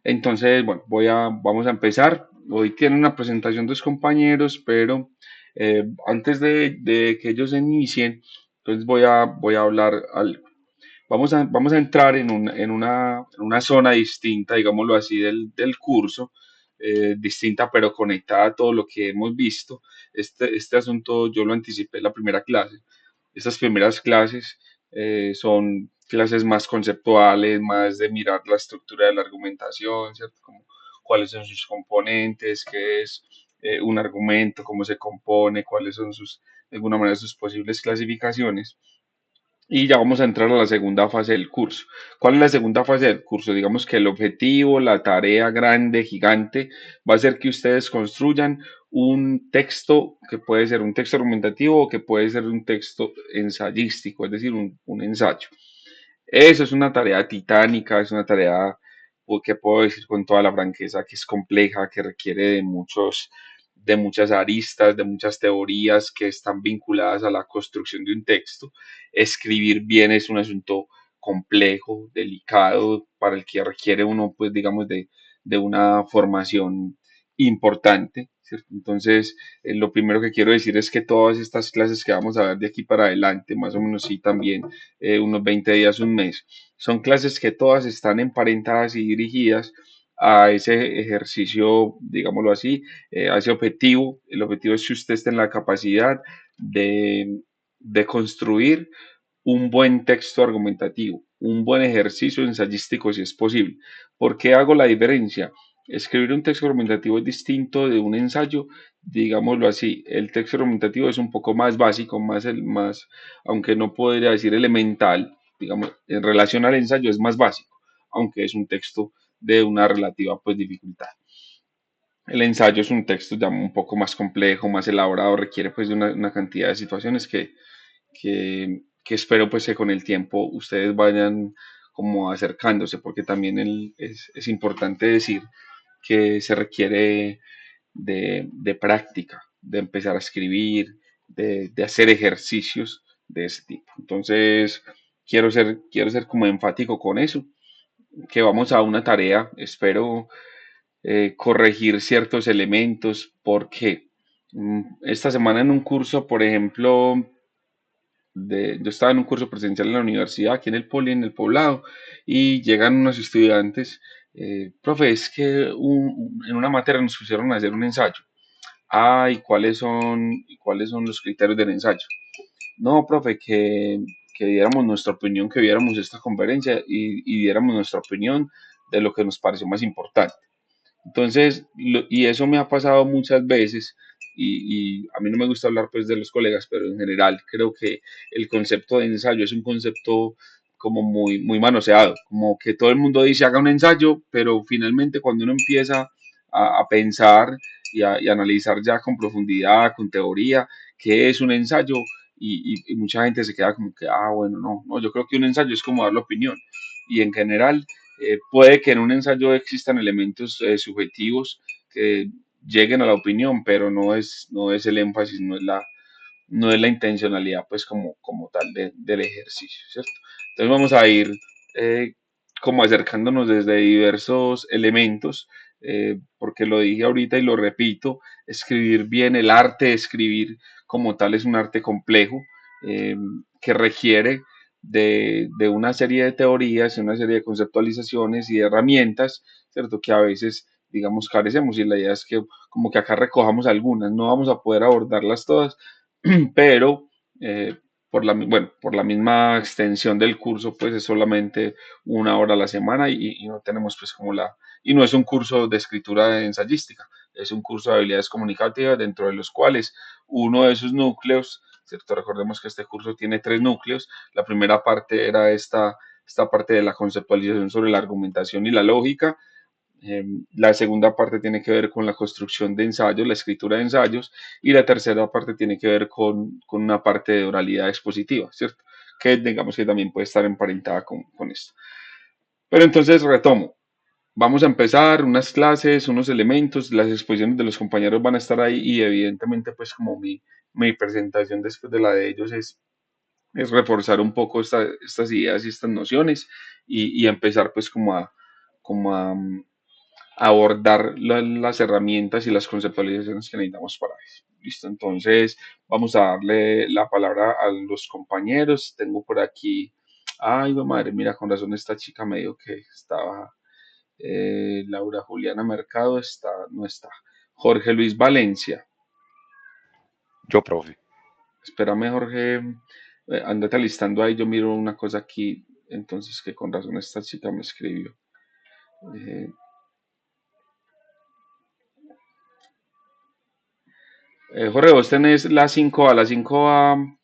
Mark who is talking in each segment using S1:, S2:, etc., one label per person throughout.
S1: Entonces, bueno, vamos a empezar. Hoy tienen una presentación dos compañeros, pero antes de que ellos inicien, entonces voy a hablar algo. Vamos a entrar en una zona distinta, digámoslo así, del curso, distinta pero conectada a todo lo que hemos visto. Este asunto yo lo anticipé en la primera clase. Estas primeras clases son clases más conceptuales, más de mirar la estructura de la argumentación, ¿cierto? Como cuáles son sus componentes, qué es un argumento, cómo se compone, cuáles son de alguna manera, sus posibles clasificaciones. Y ya vamos a entrar a la segunda fase del curso. ¿Cuál es la segunda fase del curso? Digamos que el objetivo, la tarea grande, gigante, va a ser que ustedes construyan un texto que puede ser un texto argumentativo o que puede ser un texto ensayístico, es decir, un ensayo. Eso es una tarea titánica, es una tarea que puedo decir con toda la franqueza que es compleja, que requiere de muchas aristas, de muchas teorías que están vinculadas a la construcción de un texto. Escribir bien es un asunto complejo, delicado, para el que requiere uno, pues, digamos, de una formación importante, ¿cierto? Entonces, lo primero que quiero decir es que todas estas clases que vamos a ver de aquí para adelante, más o menos sí también unos 20 días, un mes. Son clases que todas están emparentadas y dirigidas a ese ejercicio, digámoslo así, a ese objetivo. El objetivo es que usted esté en la capacidad de construir un buen texto argumentativo, un buen ejercicio ensayístico si es posible. ¿Por qué hago la diferencia? Escribir un texto argumentativo es distinto de un ensayo, digámoslo así. El texto argumentativo es un poco más básico, aunque no podría decir elemental, digamos, en relación al ensayo es más básico, aunque es un texto de una relativa pues dificultad. El ensayo es un texto ya un poco más complejo, más elaborado, requiere pues de una cantidad de situaciones que espero pues que con el tiempo ustedes vayan como acercándose, porque también es importante decir que se requiere de práctica, de empezar a escribir, de hacer ejercicios de ese tipo. Entonces, quiero ser como enfático con eso, que vamos a una tarea, espero corregir ciertos elementos, porque esta semana en un curso, por ejemplo, yo estaba en un curso presencial en la universidad, aquí en el Poli, en el Poblado, y llegan unos estudiantes, profe, es que en una materia nos pusieron a hacer un ensayo. Ah, ¿y cuáles son los criterios del ensayo? No, profe, que diéramos nuestra opinión, que viéramos esta conferencia y diéramos nuestra opinión de lo que nos pareció más importante. Entonces, y eso me ha pasado muchas veces, y a mí no me gusta hablar pues de los colegas, pero en general creo que el concepto de ensayo es un concepto como muy, muy manoseado, como que todo el mundo dice haga un ensayo, pero finalmente cuando uno empieza a pensar y analizar ya con profundidad, con teoría, qué es un ensayo, y mucha gente se queda como que, bueno, no, yo creo que un ensayo es como dar la opinión, y en general puede que en un ensayo existan elementos subjetivos que lleguen a la opinión, pero no es el énfasis, no es la intencionalidad, pues como tal del ejercicio, ¿cierto? Entonces vamos a ir eh, como acercándonos desde diversos elementos, porque lo dije ahorita y lo repito, escribir bien, el arte de escribir como tal es un arte complejo, eh, que requiere de una serie de teorías, una serie de conceptualizaciones y de herramientas, ¿cierto? Que a veces, digamos, carecemos, y la idea es que como que acá recojamos algunas, no vamos a poder abordarlas todas, pero por la misma extensión del curso, pues es solamente una hora a la semana, y no tenemos pues y no es un curso de escritura ensayística, es un curso de habilidades comunicativas dentro de los cuales uno de esos núcleos, ¿cierto? Recordemos que este curso tiene tres núcleos. La primera parte era esta parte de la conceptualización sobre la argumentación y la lógica. La segunda parte tiene que ver con la construcción de ensayos, la escritura de ensayos, y la tercera parte tiene que ver con una parte de oralidad expositiva, ¿cierto? Que digamos que también puede estar emparentada con esto. Pero entonces retomo. Vamos a empezar unas clases, unos elementos, las exposiciones de los compañeros van a estar ahí, y evidentemente pues como mi presentación después de la de ellos es reforzar un poco estas ideas y estas nociones, y empezar pues como a abordar las herramientas y las conceptualizaciones que necesitamos para eso. Listo, entonces vamos a darle la palabra a los compañeros. Tengo por aquí, ay, no, madre, mira, con razón esta chica me dijo que estaba, Laura Juliana Mercado está, no está. Jorge Luis Valencia,
S2: Yo, profe.
S1: espérame Jorge, andate alistando ahí, yo miro una cosa aquí, entonces que con razón esta chica me escribió. Eh, Jorge, vos tenés la 5A, la 5A.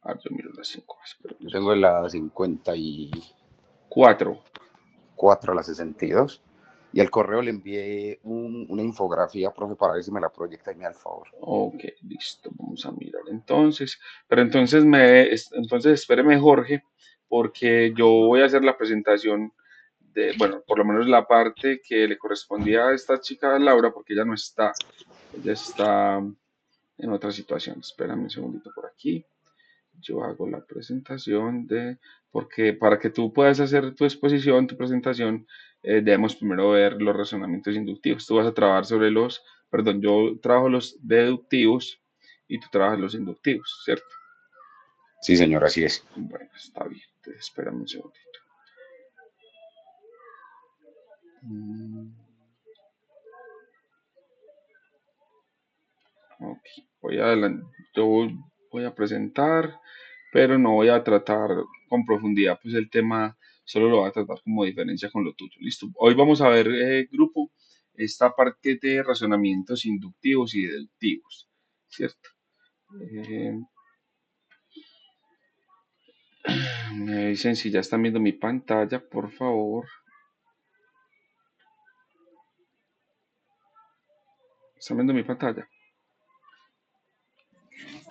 S1: Ah, yo miro las 5A, espera un
S2: Yo
S1: segundo.
S2: tengo la
S1: 4.
S2: 54 a la 62. Y al correo le envié una infografía, profe, para ver si me la proyecta y me da el favor.
S1: Ok, listo, vamos a mirar entonces. Pero entonces, entonces espéreme Jorge, porque yo voy a hacer la presentación de, bueno, por lo menos la parte que le correspondía a esta chica Laura, porque ella está en otra situación. Espérame un segundito por aquí. Yo hago la presentación porque para que tú puedas hacer tu exposición, tu presentación, debemos primero ver los razonamientos inductivos. Tú vas a trabajar sobre perdón, yo trabajo los deductivos y tú trabajas los inductivos, ¿cierto?
S2: Sí, señor, así es.
S1: Bueno, está bien. Entonces, espérame un segundito. Mm, ok, yo voy a presentar, pero no voy a tratar con profundidad, pues el tema solo lo voy a tratar como diferencia con lo tuyo. Listo. Hoy vamos a ver, grupo, esta parte de razonamientos inductivos y deductivos, ¿cierto? Eh, Me dicen si ya están viendo mi pantalla, por favor. ¿Están viendo mi pantalla?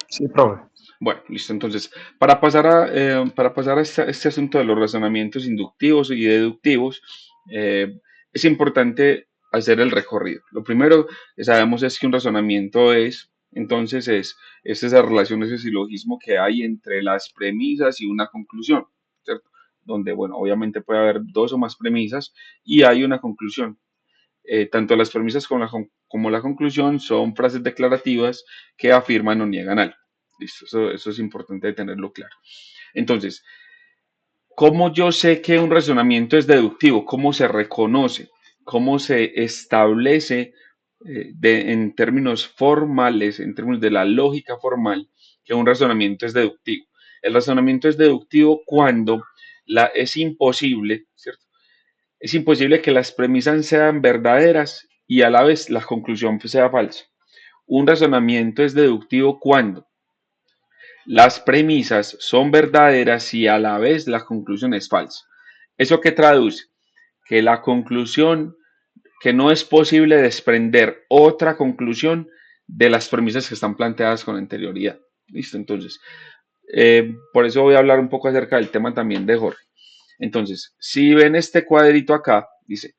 S3: Sí, profe.
S1: Bueno, listo. Entonces, para pasar a este asunto de los razonamientos inductivos y deductivos, es importante hacer el recorrido. Lo primero que sabemos es que un razonamiento es esa relación, ese silogismo que hay entre las premisas y una conclusión, ¿cierto? Donde, bueno, obviamente puede haber dos o más premisas y hay una conclusión. Tanto las premisas como la conclusión son frases declarativas que afirman o niegan algo. Listo, eso es importante tenerlo claro. Entonces, ¿cómo yo sé que un razonamiento es deductivo? ¿Cómo se reconoce? ¿Cómo se establece en términos formales, en términos de la lógica formal, que un razonamiento es deductivo? El razonamiento es deductivo cuando es imposible, ¿cierto? Es imposible que las premisas sean verdaderas y a la vez la conclusión sea falsa. Un razonamiento es deductivo cuando las premisas son verdaderas y a la vez la conclusión es falsa. ¿Eso qué traduce? Que la conclusión, que no es posible desprender otra conclusión de las premisas que están planteadas con anterioridad. Listo, entonces, por eso voy a hablar un poco acerca del tema también de Jorge. Entonces, si ven este cuadrito acá, dice,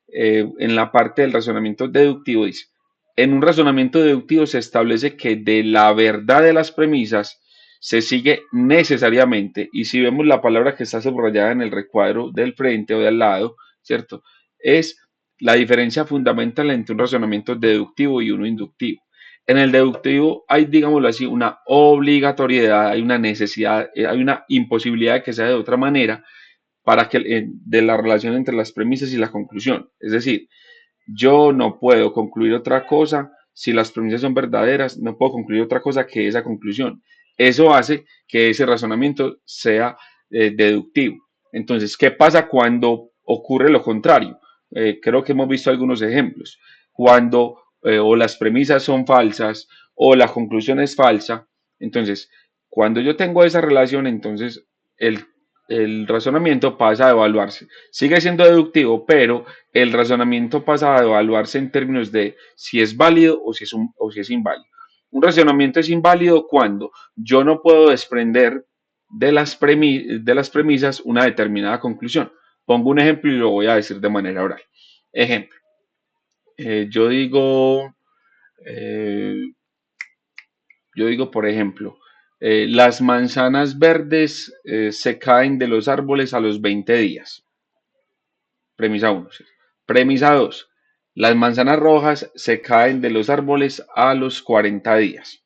S1: en la parte del razonamiento deductivo dice, en un razonamiento deductivo se establece que de la verdad de las premisas se sigue necesariamente, y si vemos la palabra que está subrayada en el recuadro del frente o de al lado, ¿cierto? Es la diferencia fundamental entre un razonamiento deductivo y uno inductivo. En el deductivo hay, digámoslo así, una obligatoriedad, hay una necesidad, hay una imposibilidad de que sea de otra manera, para que de la relación entre las premisas y la conclusión. Es decir, yo no puedo concluir otra cosa si las premisas son verdaderas, no puedo concluir otra cosa que esa conclusión. Eso hace que ese razonamiento sea deductivo. Entonces, ¿qué pasa cuando ocurre lo contrario? Creo que hemos visto algunos ejemplos. Cuando o las premisas son falsas o la conclusión es falsa, entonces, cuando yo tengo esa relación, entonces el, el razonamiento pasa a evaluarse. Sigue siendo deductivo, pero el razonamiento pasa a evaluarse en términos de si es válido o si es inválido. Un razonamiento es inválido cuando yo no puedo desprender de las premisas una determinada conclusión. Pongo un ejemplo y lo voy a decir de manera oral. Ejemplo, yo digo, eh, por ejemplo, las manzanas verdes se caen de los árboles a los 20 días. Premisa 1. Premisa 2. Las manzanas rojas se caen de los árboles a los 40 días.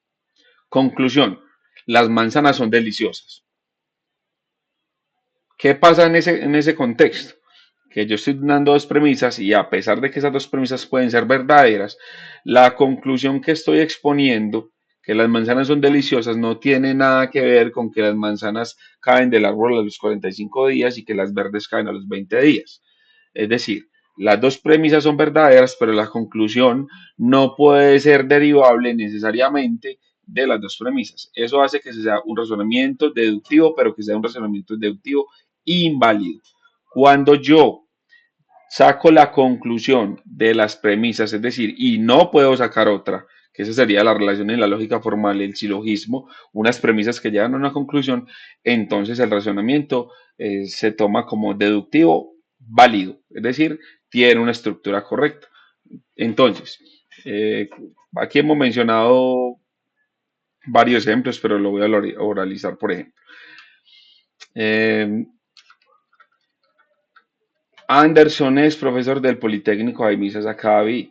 S1: Conclusión. Las manzanas son deliciosas. ¿Qué pasa en ese contexto? Que yo estoy dando dos premisas y a pesar de que esas dos premisas pueden ser verdaderas, la conclusión que estoy exponiendo, que las manzanas son deliciosas, no tiene nada que ver con que las manzanas caen del árbol a los 45 días y que las verdes caen a los 20 días. Es decir, las dos premisas son verdaderas, pero la conclusión no puede ser derivable necesariamente de las dos premisas. Eso hace que sea un razonamiento deductivo, pero que sea un razonamiento deductivo inválido. Cuando yo saco la conclusión de las premisas, es decir, y no puedo sacar otra, que esa sería la relación en la lógica formal, el silogismo, unas premisas que llevan a una conclusión, entonces el razonamiento se toma como deductivo válido, es decir, tiene una estructura correcta. Entonces, eh, aquí hemos mencionado varios ejemplos, pero lo voy a oralizar, por ejemplo. Eh, Anderson es profesor del Politécnico Jaime Sacadavid.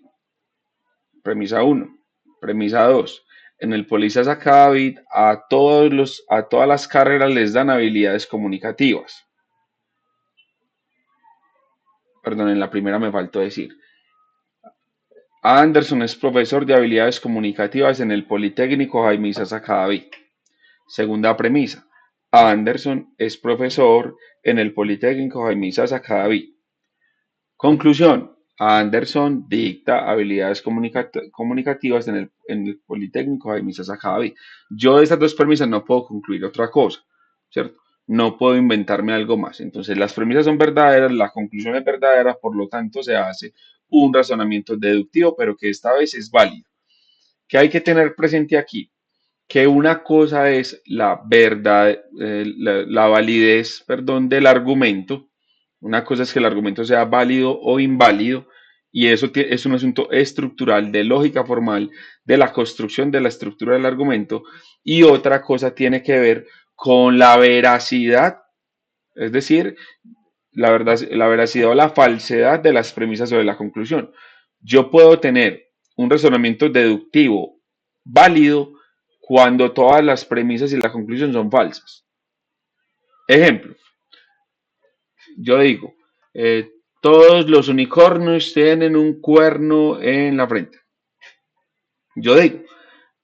S1: Premisa uno. Premisa 2. En el Polisas Academy a todas las carreras les dan habilidades comunicativas. Perdón, en la primera me faltó decir. Anderson es profesor de habilidades comunicativas en el Politécnico Jaime Academy. Segunda premisa. Anderson es profesor en el Politécnico Jaime Academy. Conclusión. Anderson dicta habilidades comunicativas en el Politécnico de Misas Academy. Yo de estas dos premisas no puedo concluir otra cosa, ¿cierto? No puedo inventarme algo más. Entonces las premisas son verdaderas, la conclusión es verdadera, por lo tanto se hace un razonamiento deductivo, pero que esta vez es válido. ¿Qué hay que tener presente aquí? Que una cosa es la verdad, la validez, perdón, del argumento. Una cosa es que el argumento sea válido o inválido, y eso es un asunto estructural de lógica formal de la construcción de la estructura del argumento, y otra cosa tiene que ver con la veracidad, es decir, la veracidad o la falsedad de las premisas sobre la conclusión. Yo puedo tener un razonamiento deductivo válido cuando todas las premisas y la conclusión son falsas. Ejemplo, yo digo, todos los unicornios tienen un cuerno en la frente. Yo digo,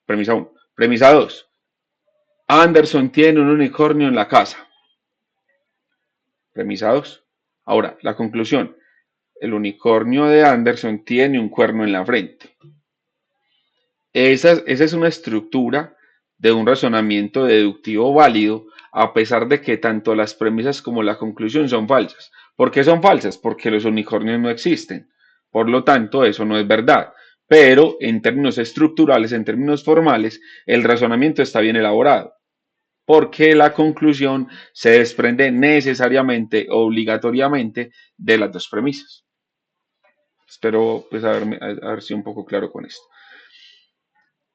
S1: premisa 1. Premisa 2. Anderson tiene un unicornio en la casa. Premisa 2. Ahora, la conclusión. El unicornio de Anderson tiene un cuerno en la frente. Esa es una estructura de un razonamiento deductivo válido, a pesar de que tanto las premisas como la conclusión son falsas. ¿Por qué son falsas? Porque los unicornios no existen. Por lo tanto, eso no es verdad. Pero en términos estructurales, en términos formales, el razonamiento está bien elaborado. Porque la conclusión se desprende necesariamente, obligatoriamente, de las dos premisas. Espero pues haber sido un poco claro con esto.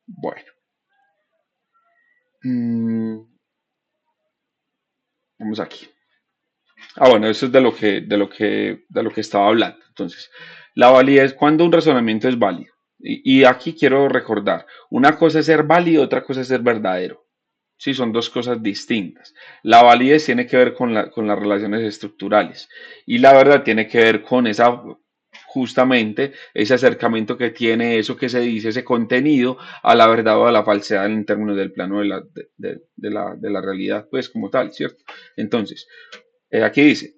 S1: Bueno. Vamos aquí. Bueno, eso es de lo que estaba hablando. Entonces, la validez, cuando un razonamiento es válido. Y aquí quiero recordar, una cosa es ser válido, otra cosa es ser verdadero. Sí, son dos cosas distintas. La validez tiene que ver con las relaciones estructurales y la verdad tiene que ver con justamente ese acercamiento que tiene eso que se dice, ese contenido a la verdad o a la falsedad en términos del plano de la realidad, pues como tal, ¿cierto? Entonces, aquí dice,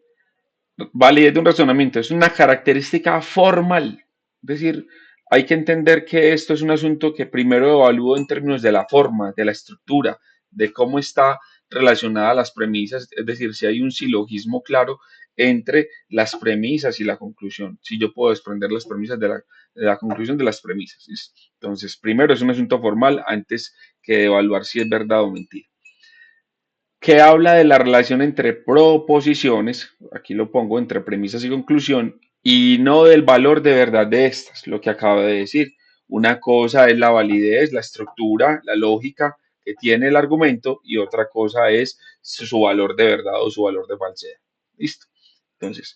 S1: validez de un razonamiento es una característica formal, es decir, hay que entender que esto es un asunto que primero evalúo en términos de la forma, de la estructura, de cómo está relacionada las premisas, es decir, si hay un silogismo claro entre las premisas y la conclusión, si yo puedo desprender las premisas de la conclusión de las premisas. Entonces, primero es un asunto formal antes que evaluar si es verdad o mentira, que habla de la relación entre proposiciones, aquí lo pongo entre premisas y conclusión, y no del valor de verdad de estas, lo que acabo de decir. Una cosa es la validez, la estructura, la lógica que tiene el argumento, y otra cosa es su valor de verdad o su valor de falsedad. Listo. Entonces,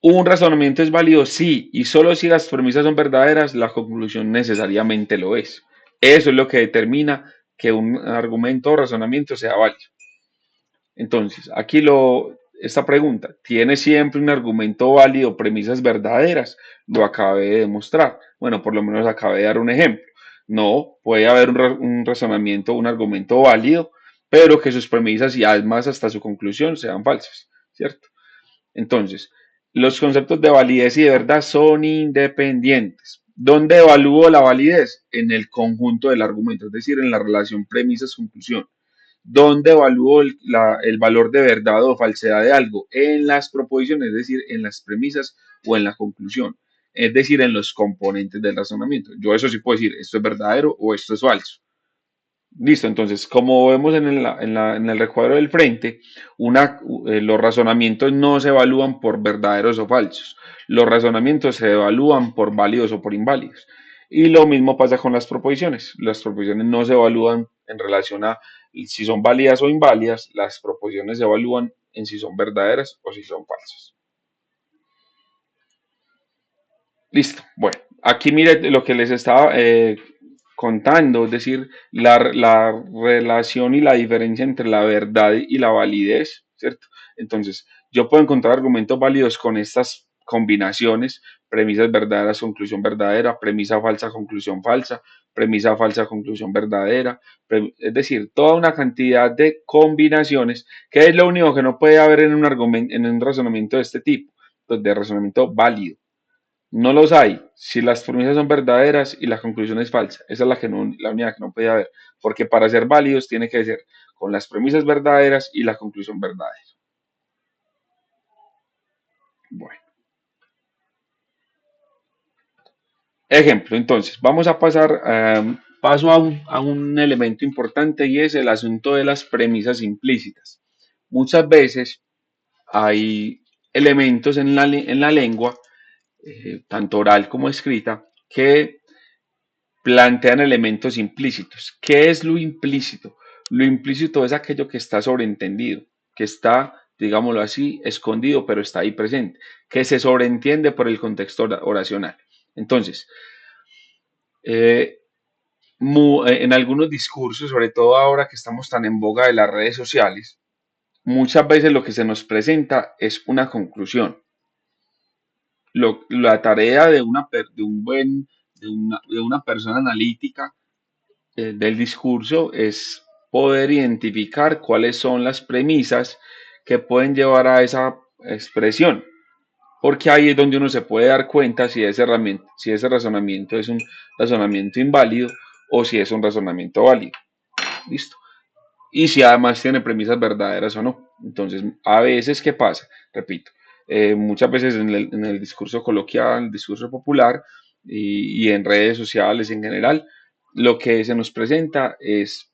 S1: Un razonamiento es válido si y solo si las premisas son verdaderas, la conclusión necesariamente lo es. Eso es lo que determina que un argumento o razonamiento sea válido. Entonces, esta pregunta, ¿tiene siempre un argumento válido premisas verdaderas? Lo acabé de demostrar. Bueno, por lo menos acabé de dar un ejemplo. No, puede haber un razonamiento, un argumento válido, pero que sus premisas y además hasta su conclusión sean falsas, ¿cierto? Entonces, los conceptos de validez y de verdad son independientes. ¿Dónde evalúo la validez? En el conjunto del argumento, es decir, en la relación premisas-conclusión. ¿Dónde evalúo el valor de verdad o falsedad de algo? En las proposiciones, es decir, en las premisas o en la conclusión, es decir, en los componentes del razonamiento. Yo eso sí puedo decir, esto es verdadero o esto es falso. Listo, entonces, como vemos en el recuadro del frente, los razonamientos no se evalúan por verdaderos o falsos. Los razonamientos se evalúan por válidos o por inválidos. Y lo mismo pasa con las proposiciones. Las proposiciones no se evalúan en relación a si son válidas o inválidas. Las proposiciones se evalúan en si son verdaderas o si son falsas. Listo. Bueno, aquí mire lo que les estaba contando, es decir, la relación y la diferencia entre la verdad y la validez, ¿cierto? Entonces, yo puedo encontrar argumentos válidos con estas combinaciones: premisas verdaderas, conclusión verdadera; premisa falsa, conclusión falsa; premisa falsa, conclusión verdadera. Es decir, toda una cantidad de combinaciones, que es lo único que no puede haber en un argumento, en un razonamiento de este tipo, pues, de razonamiento válido. No los hay si las premisas son verdaderas y la conclusión es falsa. Esa es la única que no puede haber, porque para ser válidos tiene que ser con las premisas verdaderas y la conclusión verdadera. Bueno, ejemplo, entonces, vamos a pasar paso a un elemento importante, y es el asunto de las premisas implícitas. Muchas veces hay elementos en la lengua, tanto oral como escrita, que plantean elementos implícitos. ¿Qué es lo implícito? Lo implícito es aquello que está sobreentendido, que está, digámoslo así, escondido, pero está ahí presente, que se sobreentiende por el contexto oracional. Entonces, eh, en algunos discursos, sobre todo ahora que estamos tan en boga de las redes sociales, muchas veces lo que se nos presenta es una conclusión. La tarea de una persona analítica del discurso es poder identificar cuáles son las premisas que pueden llevar a esa expresión, porque ahí es donde uno se puede dar cuenta si ese razonamiento es un razonamiento inválido o si es un razonamiento válido. Listo. Y si además tiene premisas verdaderas o no. Entonces, a veces, ¿qué pasa? Repito, muchas veces en el discurso coloquial, en el discurso popular y en redes sociales en general, lo que se nos presenta es,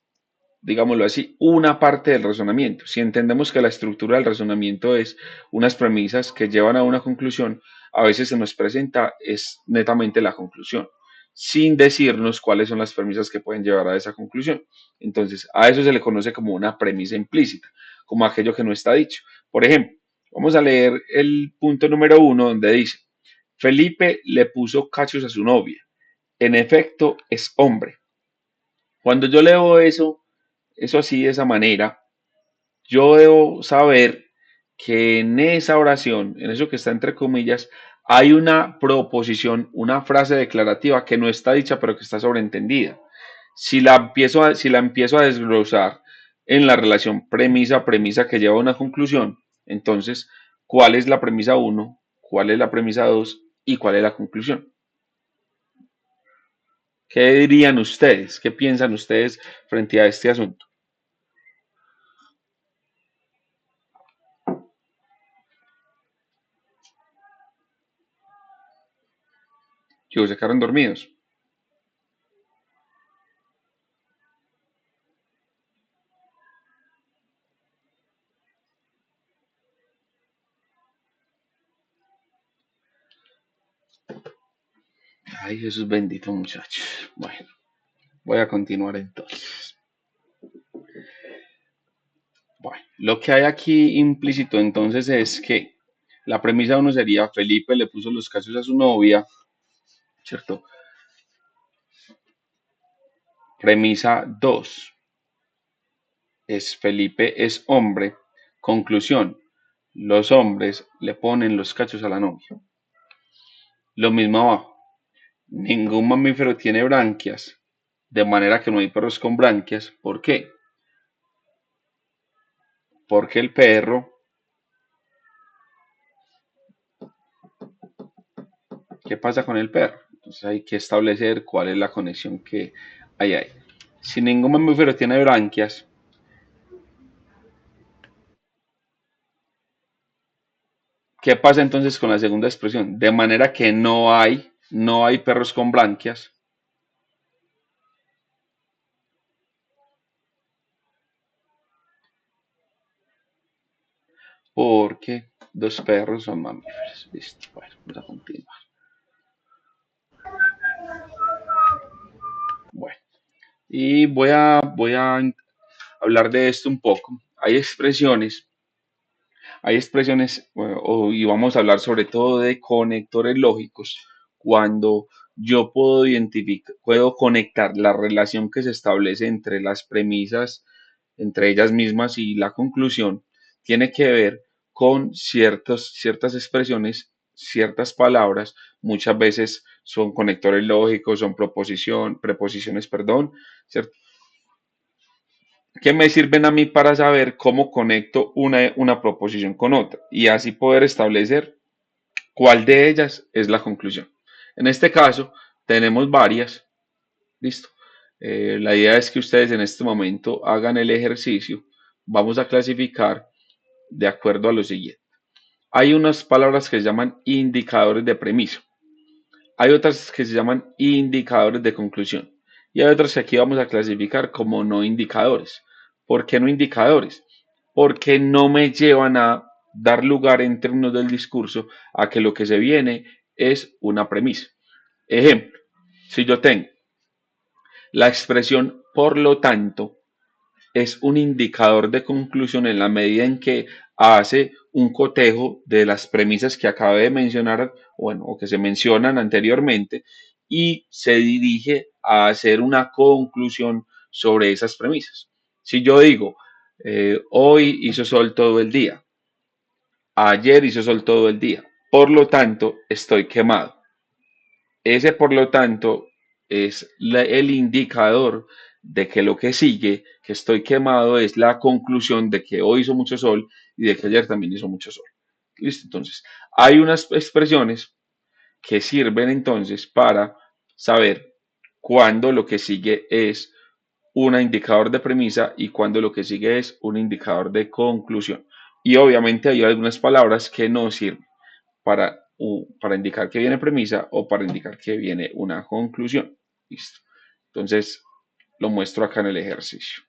S1: digámoslo así, una parte del razonamiento. Si entendemos que la estructura del razonamiento es unas premisas que llevan a una conclusión, a veces se nos presenta es netamente la conclusión, sin decirnos cuáles son las premisas que pueden llevar a esa conclusión. Entonces, a eso se le conoce como una premisa implícita, como aquello que no está dicho. Por ejemplo, vamos a leer el punto número 1, donde dice: Felipe le puso cachos a su novia. En efecto, es hombre. Cuando yo leo eso así, de esa manera, yo debo saber que en esa oración, en eso que está entre comillas, hay una proposición, una frase declarativa que no está dicha, pero que está sobreentendida. Si la empiezo a desglosar en la relación premisa-premisa que lleva a una conclusión, entonces, ¿cuál es la premisa uno? ¿Cuál es la premisa 2? ¿Y cuál es la conclusión? ¿Qué dirían ustedes? ¿Qué piensan ustedes frente a este asunto? ¿Que se quedaron dormidos? Ay, Jesús bendito, muchachos. Bueno, voy a continuar entonces. Bueno, lo que hay aquí implícito entonces es que La premisa uno sería, Felipe le puso los cachos a su novia, ¿cierto? Premisa 2 es Felipe es hombre. Conclusión, los hombres le ponen los cachos a la novia. Lo mismo abajo, ningún mamífero tiene branquias, de manera que no hay perros con branquias. ¿Por qué? Porque el perro, ¿qué pasa con el perro? Entonces hay que establecer cuál es la conexión que hay ahí. Si ningún mamífero tiene branquias, ¿qué pasa entonces con la segunda expresión? De manera que no hay perros con branquias, porque dos perros son mamíferos. Listo, bueno, vamos a continuar. Bueno, y voy a hablar de esto un poco. Hay expresiones, y vamos a hablar sobre todo de conectores lógicos, cuando yo puedo identificar, puedo conectar la relación que se establece entre las premisas, entre ellas mismas y la conclusión, tiene que ver con ciertas expresiones, ciertas palabras, muchas veces son conectores lógicos, son preposiciones, perdón, ¿cierto? Que me sirven a mí para saber cómo conecto una proposición con otra y así poder establecer cuál de ellas es la conclusión. En este caso, tenemos varias. Listo. La idea es que ustedes en este momento hagan el ejercicio. Vamos a clasificar de acuerdo a lo siguiente. Hay unas palabras que se llaman indicadores de premisa. Hay otras que se llaman indicadores de conclusión y hay otras que aquí vamos a clasificar como no indicadores. ¿Por qué no indicadores? Porque no me llevan a dar lugar en términos del discurso a que lo que se viene es una premisa. Ejemplo, si yo tengo la expresión por lo tanto, es un indicador de conclusión en la medida en que hace un cotejo de las premisas que acabé de mencionar, bueno, o que se mencionan anteriormente, y se dirige a hacer una conclusión sobre esas premisas. Si yo digo, hoy hizo sol todo el día, ayer hizo sol todo el día, por lo tanto, estoy quemado. Ese, por lo tanto, es el indicador de que lo que sigue, que estoy quemado, es la conclusión de que hoy hizo mucho sol y de que ayer también hizo mucho sol. ¿Listo? Entonces, hay unas expresiones que sirven entonces para saber cuándo lo que sigue es un indicador de premisa y cuándo lo que sigue es un indicador de conclusión. Y obviamente hay algunas palabras que no sirven para indicar que viene premisa o para indicar que viene una conclusión. Listo. Entonces, lo muestro acá en el ejercicio.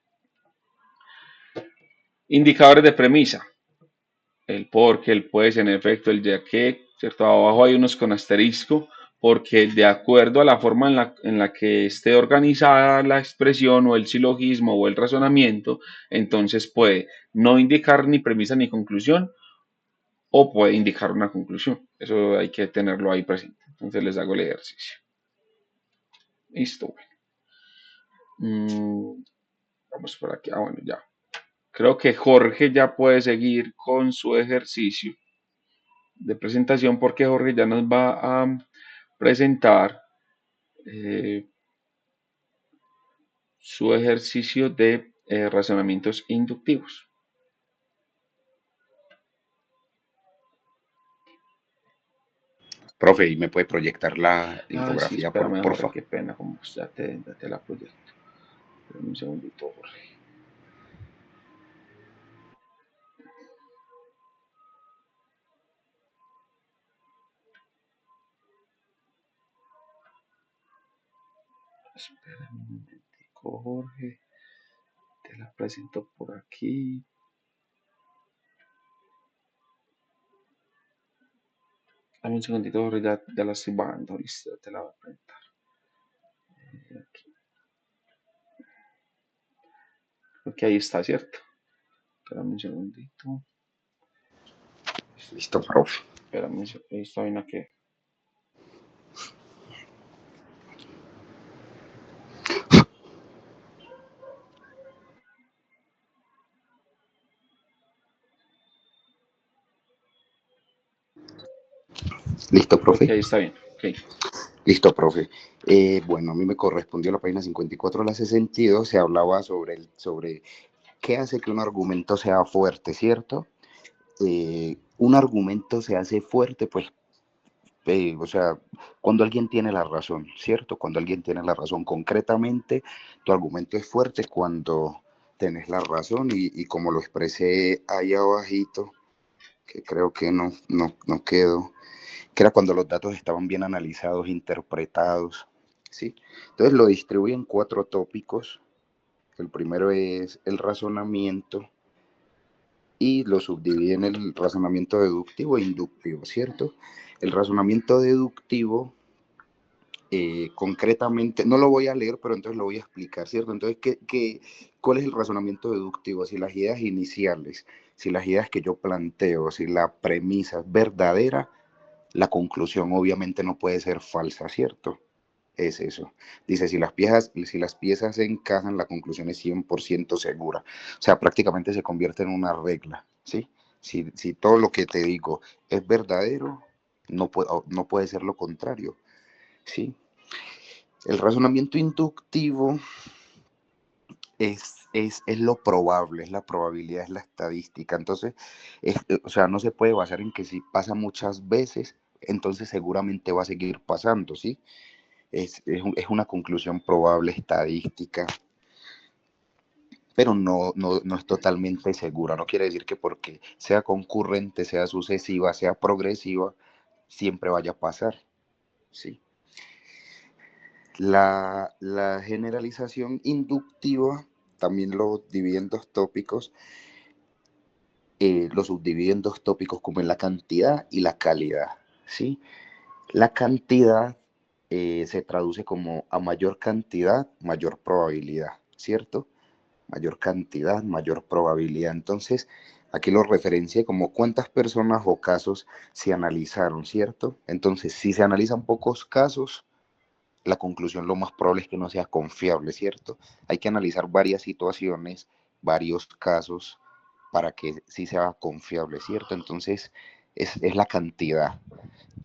S1: Indicadores de premisa. El porque, el pues, en efecto, el ya que, ¿cierto? Abajo hay unos con asterisco porque de acuerdo a la forma en la que esté organizada la expresión o el silogismo o el razonamiento, entonces puede no indicar ni premisa ni conclusión o puede indicar una conclusión. Eso hay que tenerlo ahí presente. Entonces les hago el ejercicio. Listo. Vamos por aquí. Ah, bueno, ya. Creo que Jorge ya puede seguir con su ejercicio de presentación porque Jorge ya nos va a presentar eh, su ejercicio de razonamientos inductivos.
S2: Profe, ¿y me puede proyectar la
S1: Ah, sí,
S2: infografía,
S1: espérame, Jorge,
S2: porfa?
S1: qué pena, como ya te la proyecto. Espérame un segundito, Jorge. Espérame un momentico, Jorge. Te la presento por aquí. Dame un segundito, Jorge, ya la estoy bajando, listo, ya te la voy a presentar. Aquí. Ok, ahí está, ¿cierto? Espérame un segundito.
S2: Listo, profe.
S1: Espérame, esta vaina que.
S2: Listo,
S1: Ok,
S2: profe.
S1: está bien. Ok.
S2: Listo, profe. Bueno, a mí me correspondió la página 54 de la 62. Se hablaba sobre qué hace que un argumento sea fuerte, ¿cierto? Un argumento se hace fuerte, pues, o sea, cuando alguien tiene la razón, ¿cierto? Cuando alguien tiene la razón. Concretamente, tu argumento es fuerte cuando tenés la razón y como lo expresé ahí abajito, que creo que no quedó, que era cuando los datos estaban bien analizados, interpretados, ¿sí? Entonces lo distribuye en 4 tópicos. El primero es el razonamiento y lo subdivide en el razonamiento deductivo e inductivo, ¿cierto? El razonamiento deductivo, concretamente, no lo voy a leer, pero entonces lo voy a explicar, ¿cierto? Entonces, ¿cuál es el razonamiento deductivo? Si las ideas iniciales, si las ideas que yo planteo, si la premisa es verdadera, la conclusión obviamente no puede ser falsa, ¿cierto? Es eso. Dice, si las piezas se encajan, la conclusión es 100% segura. O sea, prácticamente se convierte en una regla, ¿sí? Si todo lo que te digo es verdadero, no puede ser lo contrario, ¿sí? El razonamiento inductivo es lo probable, es la probabilidad, es la estadística. Entonces, o sea, no se puede basar en que si pasa muchas veces, entonces seguramente va a seguir pasando, ¿sí? Es una conclusión probable, estadística, pero no es totalmente segura. No quiere decir que porque sea concurrente, sea sucesiva, sea progresiva, siempre vaya a pasar, ¿sí? La generalización inductiva también lo divide en 2 tópicos, lo subdivide en 2 tópicos como en la cantidad y la calidad, ¿sí? La cantidad se traduce como a mayor cantidad, mayor probabilidad, ¿cierto? Mayor cantidad, mayor probabilidad. Entonces, aquí lo referencié como cuántas personas o casos se analizaron, ¿cierto? Entonces, si se analizan pocos casos, la conclusión lo más probable es que no sea confiable, ¿cierto? Hay que analizar varias situaciones, varios casos para que sí sea confiable, ¿cierto? Entonces, es la cantidad.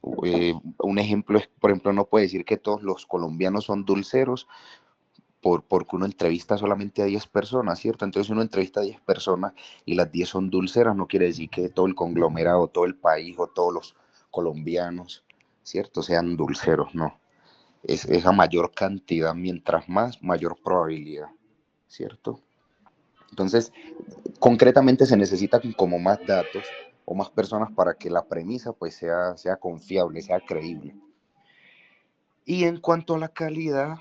S2: Un ejemplo es, por ejemplo, no puede decir que todos los colombianos son dulceros porque uno entrevista solamente a 10 personas, ¿cierto? Entonces, si uno entrevista a 10 personas y las 10 son dulceras, no quiere decir que todo el conglomerado, todo el país o todos los colombianos, ¿cierto? Sean dulceros, no. Es a mayor cantidad, mientras más, mayor probabilidad, ¿cierto? Entonces, concretamente se necesitan como más datos o más personas para que la premisa pues sea confiable, sea creíble. Y en cuanto a la calidad,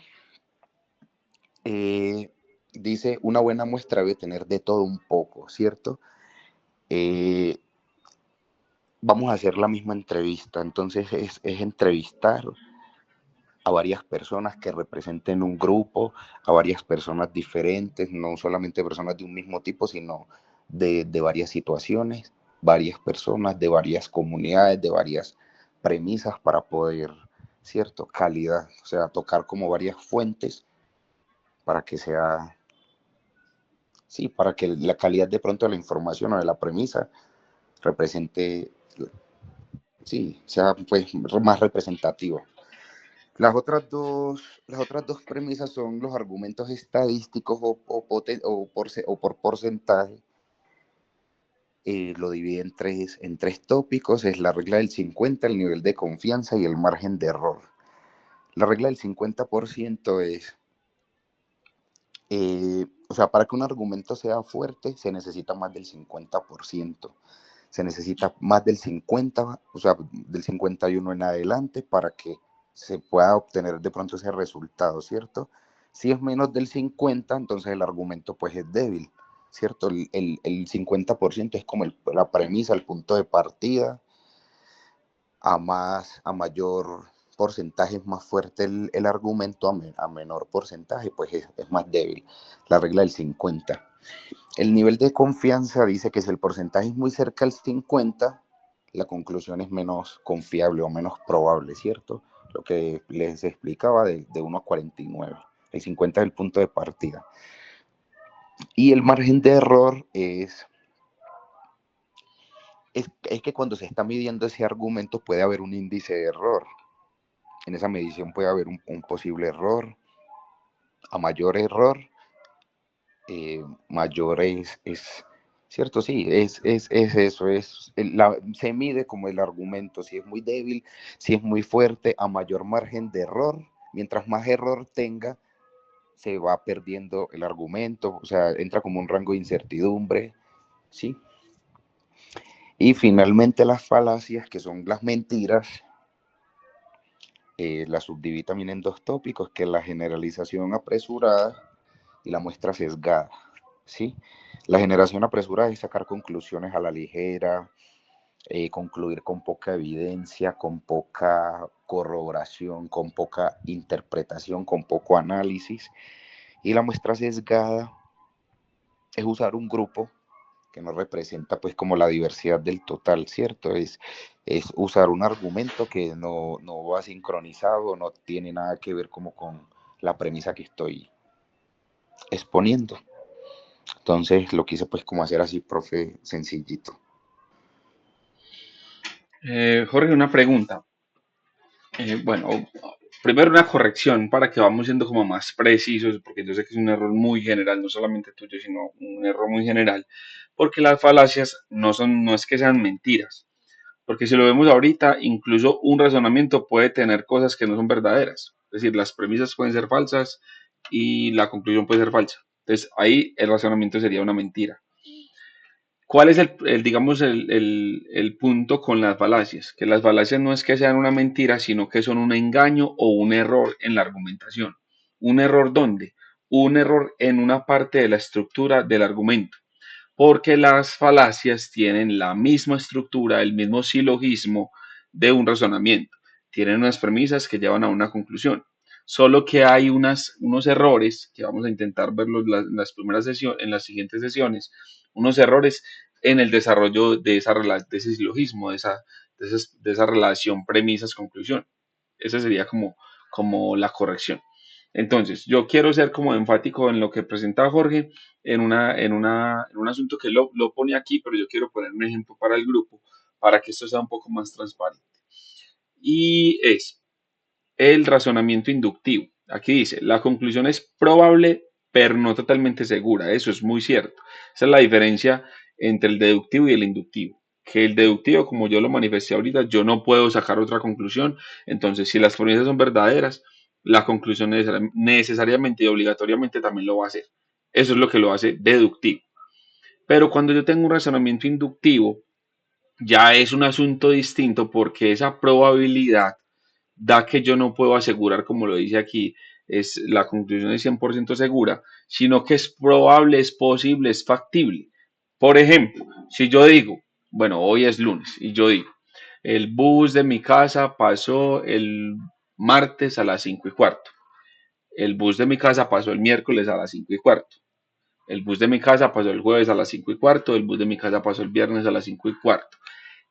S2: eh, dice, una buena muestra debe tener de todo un poco, ¿cierto? Eh, Vamos a hacer la misma entrevista, entonces es entrevistar a varias personas que representen un grupo, a varias personas diferentes, no solamente personas de un mismo tipo, sino de varias situaciones, varias personas, de varias comunidades, de varias premisas para poder, ¿cierto? Calidad, o sea, tocar como varias fuentes para que sea, sí, para que la calidad de pronto de la información o de la premisa represente, sí, sea pues más representativa. Las otras dos premisas son los argumentos estadísticos o por porcentaje. Lo divide en tres tópicos, es la regla del 50, el nivel de confianza y el margen de error. La regla del 50% es, o sea, para que un argumento sea fuerte se necesita más del 50%. Se necesita más del 50, o sea, del 51 en adelante para que se pueda obtener de pronto ese resultado, ¿cierto? Si es menos del 50, entonces el argumento pues es débil, ¿cierto? El 50% es como la premisa, el punto de partida, a mayor porcentaje es más fuerte el argumento, a menor porcentaje pues es más débil, la regla del 50. El nivel de confianza dice que si el porcentaje es muy cerca al 50, la conclusión es menos confiable o menos probable, ¿cierto? Lo que les explicaba de 1 a 49. El 50 es el punto de partida. Y el margen de error es que cuando se está midiendo ese argumento puede haber un índice de error. En esa medición puede haber un posible error. A mayor error, mayor es cierto, sí, es eso, se mide como el argumento, si es muy débil, si es muy fuerte, a mayor margen de error, mientras más error tenga, se va perdiendo el argumento, o sea, entra como un rango de incertidumbre, ¿sí? Y finalmente las falacias, que son las mentiras, las subdiví también en dos tópicos, que es la generalización apresurada y la muestra sesgada, ¿sí? La generación apresurada es sacar conclusiones a la ligera, concluir con poca evidencia, con poca corroboración, con poca interpretación, con poco análisis. Y la muestra sesgada es usar un grupo que no representa pues como la diversidad del total, ¿cierto? Es usar un argumento que no va sincronizado, no tiene nada que ver como con la premisa que estoy exponiendo. Entonces lo quise pues como hacer así, profe, sencillito.
S1: Jorge, una pregunta. Bueno, primero una corrección para que vamos siendo como más precisos, porque yo sé que es un error muy general, no solamente tuyo, sino un error muy general, porque las falacias no es que sean mentiras, porque si lo vemos ahorita, incluso un razonamiento puede tener cosas que no son verdaderas, es decir, las premisas pueden ser falsas y la conclusión puede ser falsa. Entonces ahí el razonamiento sería una mentira. ¿Cuál es digamos, el punto con las falacias? Que las falacias no es que sean una mentira, sino que son un engaño o un error en la argumentación. ¿Un error dónde? Un error en una parte de la estructura del argumento, porque las falacias tienen la misma estructura, el mismo silogismo de un razonamiento. Tienen unas premisas que llevan a una conclusión. Solo que hay unos errores que vamos a intentar verlos en las primeras sesiones, en las siguientes sesiones, unos errores en el desarrollo de ese silogismo, de esa relación premisas-conclusión. Esa sería como la corrección. Entonces, yo quiero ser como enfático en lo que presenta Jorge en un asunto que lo pone aquí, pero yo quiero poner un ejemplo para el grupo para que esto sea un poco más transparente. Y es el razonamiento inductivo. Aquí dice, la conclusión es probable, pero no totalmente segura. Eso es muy cierto. Esa es la diferencia entre el deductivo y el inductivo. Que el deductivo, como yo lo manifesté ahorita, yo no puedo sacar otra conclusión. Entonces, si las premisas son verdaderas, la conclusión necesariamente y obligatoriamente también lo va a hacer. Eso es lo que lo hace deductivo. Pero cuando yo tengo un razonamiento inductivo, ya es un asunto distinto porque esa probabilidad da que yo no puedo asegurar, como lo dice aquí, es la conclusión es 100% segura, sino que es probable, es posible, es factible. Por ejemplo, si yo digo, bueno, hoy es lunes y yo digo, el bus de mi casa pasó el martes a las 5:15. El bus de mi casa pasó el miércoles a las 5:15. El bus de mi casa pasó el jueves a las 5:15. El bus de mi casa pasó el viernes a las 5:15.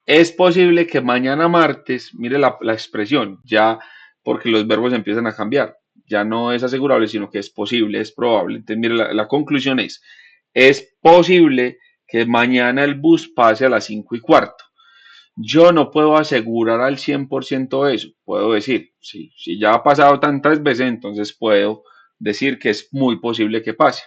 S1: Es posible que mañana martes, mire la expresión, ya porque los verbos empiezan a cambiar, ya no es asegurable, sino que es posible, es probable. Entonces, mire, la conclusión es posible que mañana el bus pase a las 5:15. Yo no puedo asegurar al 100% eso, puedo decir, si ya ha pasado tantas veces, entonces puedo decir que es muy posible que pase.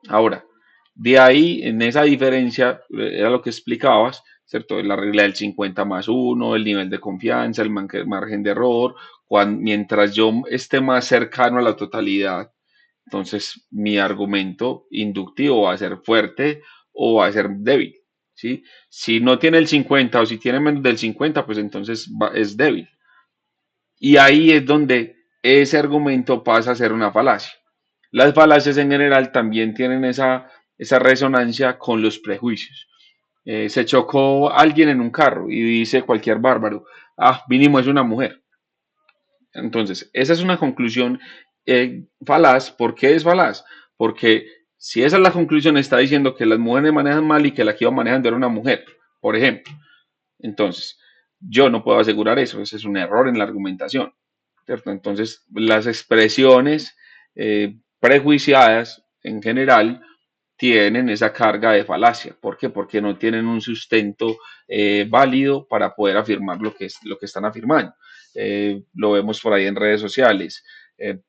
S1: Ahora, de ahí, en esa diferencia, era lo que explicabas, ¿cierto? La regla del 50 más uno, el nivel de confianza, el margen de error. Mientras yo esté más cercano a la totalidad, entonces mi argumento inductivo va a ser fuerte o va a ser débil, ¿sí? Si no tiene el 50 o si tiene menos del 50, pues entonces es débil. Y ahí es donde ese argumento pasa a ser una falacia. Las falacias en general también tienen esa resonancia con los prejuicios. Se chocó alguien en un carro y dice cualquier bárbaro, ah, mínimo es una mujer. Entonces, esa es una conclusión falaz. ¿Por qué es falaz? Porque si esa es la conclusión, está diciendo que las mujeres manejan mal y que la que iba manejando era una mujer, por ejemplo. Entonces, yo no puedo asegurar eso, ese es un error en la argumentación, ¿cierto? Entonces, las expresiones prejuiciadas en general tienen esa carga de falacia. ¿Por qué? Porque no tienen un sustento válido para poder afirmar lo que están afirmando. Lo vemos por ahí en redes sociales.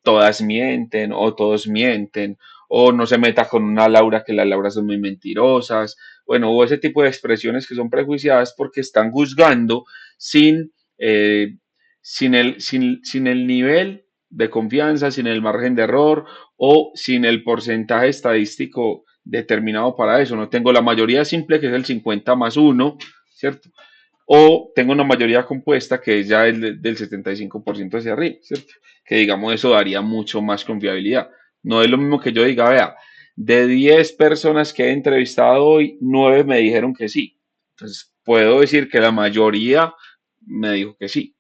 S1: Todas mienten o todos mienten o no se meta con una Laura que las Lauras son muy mentirosas. Bueno, o ese tipo de expresiones que son prejuiciadas porque están juzgando sin, eh, sin el nivel de confianza, sin el margen de error o sin el porcentaje estadístico determinado para eso. No tengo la mayoría simple, que es el 50 más uno, ¿cierto? O tengo una mayoría compuesta, que es ya del 75% hacia arriba, ¿cierto? Que digamos eso daría mucho más confiabilidad. No es lo mismo que yo diga, vea, de 10 personas que he entrevistado hoy, 9 me dijeron que sí. Entonces, puedo decir que la mayoría me dijo que sí,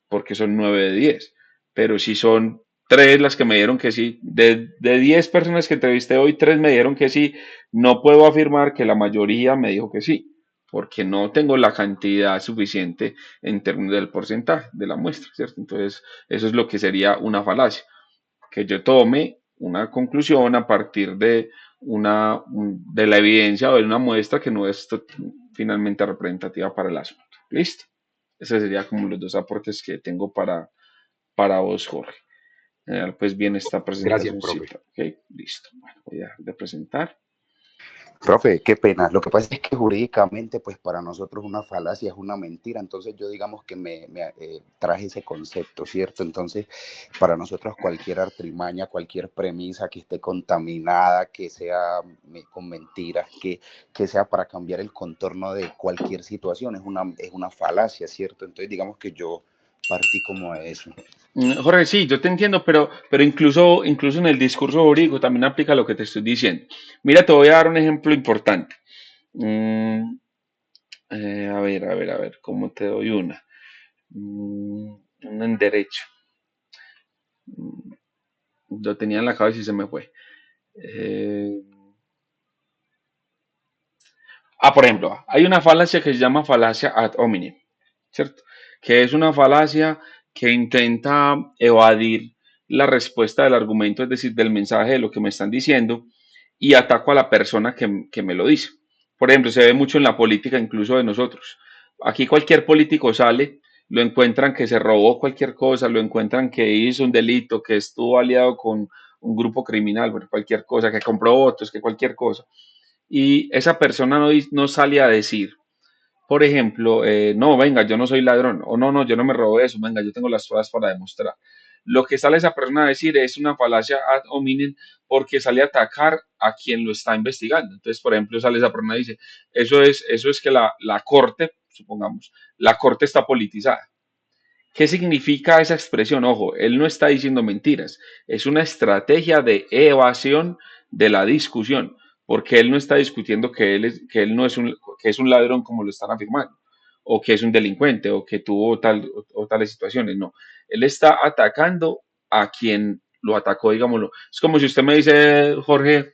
S1: porque son 9 de 10. Pero si son 3 las que me dieron que sí, de 10 personas que entrevisté hoy, 3 me dieron que sí, no puedo afirmar que la mayoría me dijo que sí, porque no tengo la cantidad suficiente en términos del porcentaje de la muestra, ¿cierto? Entonces, eso es lo que sería una falacia, que yo tome una conclusión a partir de la evidencia o de una muestra que no es finalmente representativa para el asunto. ¿Listo? Esos serían como los dos aportes que tengo para vos, Jorge. Pues bien, esta
S2: Gracias, profe.
S1: presentacióncita. Ok, listo. Bueno, voy a dejar de presentar.
S2: Profe, qué pena. Lo que pasa es que jurídicamente, pues para nosotros una falacia es una mentira. Entonces yo digamos que me traje ese concepto, ¿cierto? Entonces, para nosotros cualquier artimaña, cualquier premisa que esté contaminada, que sea con mentiras, que sea para cambiar el contorno de cualquier situación, es una falacia, ¿cierto? Entonces digamos que yo partí como de eso.
S1: Jorge, sí, yo te entiendo, pero incluso en el discurso jurídico también aplica lo que te estoy diciendo. Mira, te voy a dar un ejemplo importante. Mm, a ver, ¿cómo te doy una? Una en derecho. Mm, Lo tenía en la cabeza y se me fue. Eh, por ejemplo, hay una falacia que se llama falacia ad hominem, ¿cierto? Que es una falacia que intenta evadir la respuesta del argumento, es decir, del mensaje de lo que me están diciendo, y ataco a la persona que me lo dice. Por ejemplo, se ve mucho en la política, incluso de nosotros. Aquí cualquier político sale, lo encuentran que se robó cualquier cosa, lo encuentran que hizo un delito, que estuvo aliado con un grupo criminal, bueno, cualquier cosa, que compró votos, que cualquier cosa. Y esa persona no sale a decir, por ejemplo, no, venga, yo no soy ladrón, o no, no, yo no me robé eso, venga, yo tengo las pruebas para demostrar. Lo que sale esa persona a decir es una falacia ad hominem porque sale a atacar a quien lo está investigando. Entonces, por ejemplo, sale esa persona y dice, eso es que la corte, supongamos, la corte está politizada. ¿Qué significa esa expresión? Ojo, él no está diciendo mentiras, es una estrategia de evasión de la discusión, porque él no está discutiendo que él no es que es un ladrón como lo están afirmando, o que es un delincuente, o que tuvo o tales situaciones, no. Él está atacando a quien lo atacó, digámoslo. Es como si usted me dice, Jorge,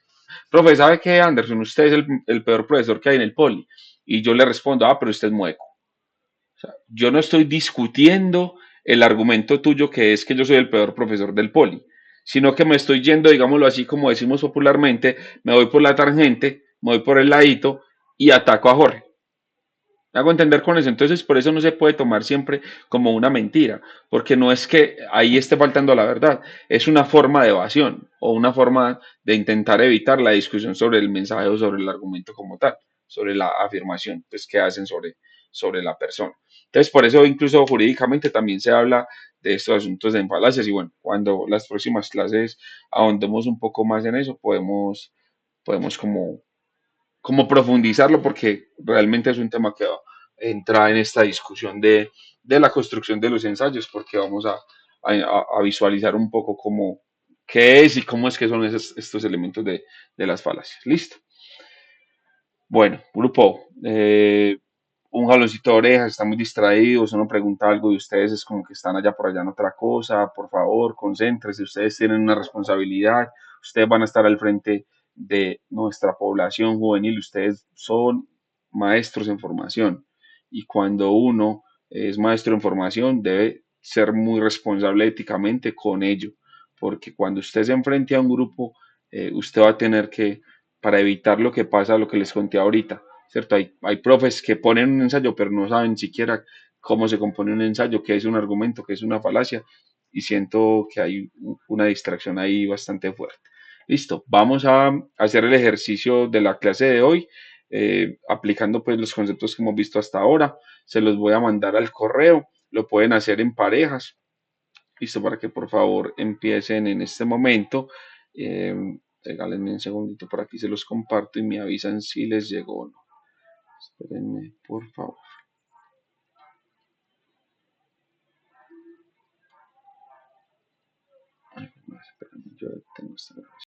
S1: profe, ¿sabe qué, Anderson? Usted es el peor profesor que hay en el poli. Y yo le respondo, pero usted es mueco. Yo no estoy discutiendo el argumento tuyo que es que yo soy el peor profesor del poli, sino que me estoy yendo, digámoslo así como decimos popularmente, me voy por la tangente, me voy por el ladito y ataco a Jorge. ¿Me hago entender con eso? Entonces, por eso no se puede tomar siempre como una mentira, porque no es que ahí esté faltando la verdad, es una forma de evasión o una forma de intentar evitar la discusión sobre el mensaje o sobre el argumento como tal, sobre la afirmación pues, que hacen sobre la persona. Entonces, por eso incluso jurídicamente también se habla de estos asuntos de falacias y bueno, cuando las próximas clases ahondemos un poco más en eso, podemos como profundizarlo porque realmente es un tema que entra en esta discusión de la construcción de los ensayos porque vamos a visualizar un poco cómo, qué es y cómo es que son estos elementos de las falacias. Listo. Bueno, grupo, un jaloncito de orejas, están muy distraídos, uno pregunta algo y ustedes es como que están allá por allá en otra cosa, por favor, concéntrense, ustedes tienen una responsabilidad, ustedes van a estar al frente de nuestra población juvenil, ustedes son maestros en formación y cuando uno es maestro en formación debe ser muy responsable éticamente con ello, porque cuando usted se enfrente a un grupo, usted va a tener que, para evitar lo que pasa, lo que les conté ahorita, ¿cierto? Hay profes que ponen un ensayo, pero no saben siquiera cómo se compone un ensayo, qué es un argumento, qué es una falacia, y siento que hay una distracción ahí bastante fuerte. Listo, vamos a hacer el ejercicio de la clase de hoy, aplicando pues los conceptos que hemos visto hasta ahora. Se los voy a mandar al correo, lo pueden hacer en parejas. Listo, para que por favor empiecen en este momento. Eh, Regálenme un segundito, por aquí se los comparto y me avisan si les llegó o no. Espérenme, por favor. Ay, no, espérenme, yo tengo esta grabación.